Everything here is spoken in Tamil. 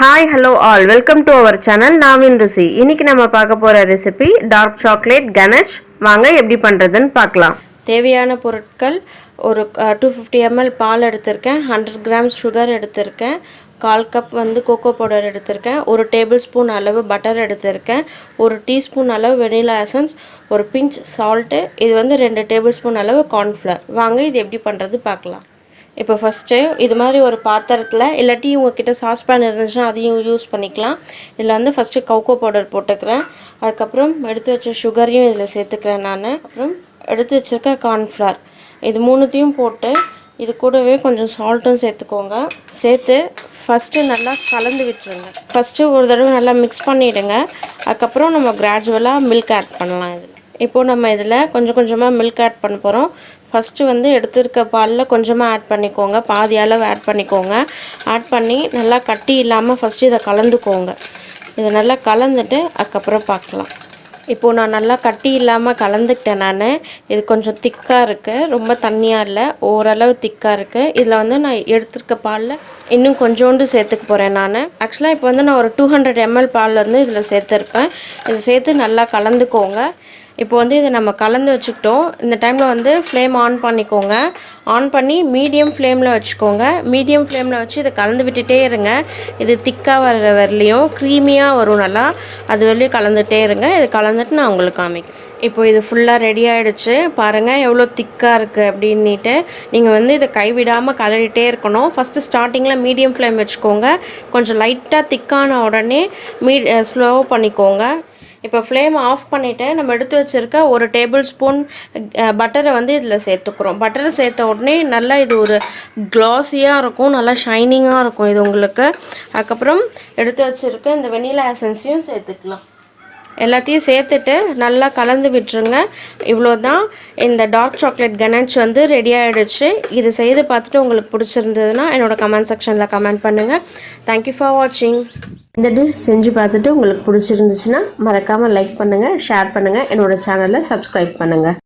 Hi, hello all. Welcome to our channel Naavin Rusi. இன்னைக்கு நம்ம பார்க்க போற ரெசிபி டார்க் சாக்லேட் கணேஷ். வாங்க எப்படி பண்றதுன்னு பார்க்கலாம். தேவையான பொருட்கள் ஒரு 250 ml பால் எடுத்திருக்கேன், 100 grams சுகர் எடுத்திருக்கேன், 1/4 கப் வந்து கோகோ பவுடர் எடுத்திருக்கேன், 1 டேபிள்ஸ்பூன் அளவு பட்டர் எடுத்திருக்கேன், 1 டீஸ்பூன் அளவு வெனிலா எசன்ஸ், ஒரு பிஞ்ச் சால்ட், இது வந்து 2 டேபிள்ஸ்பூன் அளவு கார்ன்ஃப்ளவர். வாங்க இது எப்படி பண்றது பார்க்கலாம். இப்போ ஃபஸ்ட்டு இது மாதிரி ஒரு பாத்திரத்தில் இல்லாட்டி உங்ககிட்ட சாஸ்பேன் இருந்துச்சுன்னா அதையும் யூஸ் பண்ணிக்கலாம். இதில் வந்து ஃபஸ்ட்டு கோகோ பவுடர் போட்டுக்கிறேன், அதுக்கப்புறம் எடுத்து வச்ச சுகரையும் இதில் சேர்த்துக்கிறேன் நான், அப்புறம் எடுத்து வச்சுருக்க கார்ன்ஃப்ளவர், இது மூணுத்தையும் போட்டு இது கூடவே கொஞ்சம் சால்ட்டும் சேர்த்துக்கோங்க. சேர்த்து ஃபஸ்ட்டு நல்லா கலந்து விட்டுருங்க. ஃபஸ்ட்டு ஒரு தடவை நல்லா மிக்ஸ் பண்ணிவிடுங்க. அதுக்கப்புறம் நம்ம கிராஜுவலாக மில்க் ஆட் பண்ணலாம். இதில் இப்போது நம்ம இதில் கொஞ்சம் கொஞ்சமாக மில்க் ஆட் பண்ண போகிறோம். ஃபஸ்ட்டு வந்து எடுத்துருக்க பாலில் கொஞ்சமாக ஆட் பண்ணிக்கோங்க, பாதி அளவு ஆட் பண்ணிக்கோங்க. ஆட் பண்ணி நல்லா கட்டி இல்லாமல் ஃபஸ்ட்டு இதை கலந்துக்கோங்க. இதை நல்லா கலந்துட்டு அதுக்கப்புறம் பார்க்கலாம். இப்போது நான் நல்லா கட்டி இல்லாமல் கலந்துக்கிட்டேன். நான் இது கொஞ்சம் திக்காக இருக்குது, ரொம்ப தண்ணியாக இல்லை, ஓரளவு திக்காக இருக்குது. இதில் வந்து நான் எடுத்துருக்க பாலில் இன்னும் கொஞ்சோண்டு சேர்த்துக்க போகிறேன் நான். ஆக்சுவலாக இப்போ வந்து நான் ஒரு 200 ml பால் வந்து இதில் சேர்த்துருப்பேன். இதை சேர்த்து நல்லா கலந்துக்கோங்க. இப்போ வந்து இதை நம்ம கலந்து வச்சுக்கிட்டோம். இந்த டைமில் வந்து ஃப்ளேம் ஆன் பண்ணிக்கோங்க. ஆன் பண்ணி மீடியம் ஃப்ளேமில் வச்சுக்கோங்க. மீடியம் ஃப்ளேமில் வச்சு இதை கலந்து விட்டுட்டே இருங்க. இது திக்காக வர்ற வரலையும் க்ரீமியாக வரும், நல்லா அது வரலையும் கலந்துகிட்டே இருங்க. இது கலந்துட்டு நான் உங்களுக்கு காமிக்கிறேன். இப்போ இது ஃபுல்லாக ரெடி ஆகிடுச்சு. பாருங்கள் எவ்வளோ திக்காக இருக்குது அப்படின்ட்டு. நீங்கள் வந்து இதை கைவிடாமல் கலரிட்டே இருக்கணும். ஃபஸ்ட்டு ஸ்டார்டிங்கில் மீடியம் ஃப்ளேம் வச்சுக்கோங்க. கொஞ்சம் லைட்டாக திக்கான உடனே ஸ்லோ பண்ணிக்கோங்க. இப்போ ஃப்ளேம் ஆஃப் பண்ணிவிட்டு நம்ம எடுத்து வச்சுருக்க 1 டேபிள் ஸ்பூன் பட்டரை வந்து இதில் சேர்த்துக்கிறோம். பட்டரை சேர்த்த உடனே நல்லா இது ஒரு க்ளாஸியாக இருக்கும், நல்லா ஷைனிங்காக இருக்கும் இது உங்களுக்கு. அதுக்கப்புறம் எடுத்து வச்சுருக்க இந்த வெனிலா எசன்ஸையும் சேர்த்துக்கலாம். எல்லாத்தையும் சேர்த்துட்டு நல்லா கலந்து விட்டுருங்க. இவ்வளோ தான், இந்த டார்க் சாக்லேட் கணேஷ் வந்து ரெடி ஆகிடுச்சு. இது செய்து பார்த்துட்டு உங்களுக்கு பிடிச்சிருந்ததுன்னா என்னோடய கமெண்ட் செக்ஷனில் கமெண்ட் பண்ணுங்கள். தேங்க்யூ ஃபார் வாட்சிங். இந்த டிஷ் செஞ்சு பார்த்துட்டு உங்களுக்கு பிடிச்சிருந்துச்சுன்னா மறக்காமல் லைக் பண்ணுங்கள், ஷேர் பண்ணுங்கள், என்னோடய சேனலை சப்ஸ்கிரைப் பண்ணுங்கள்.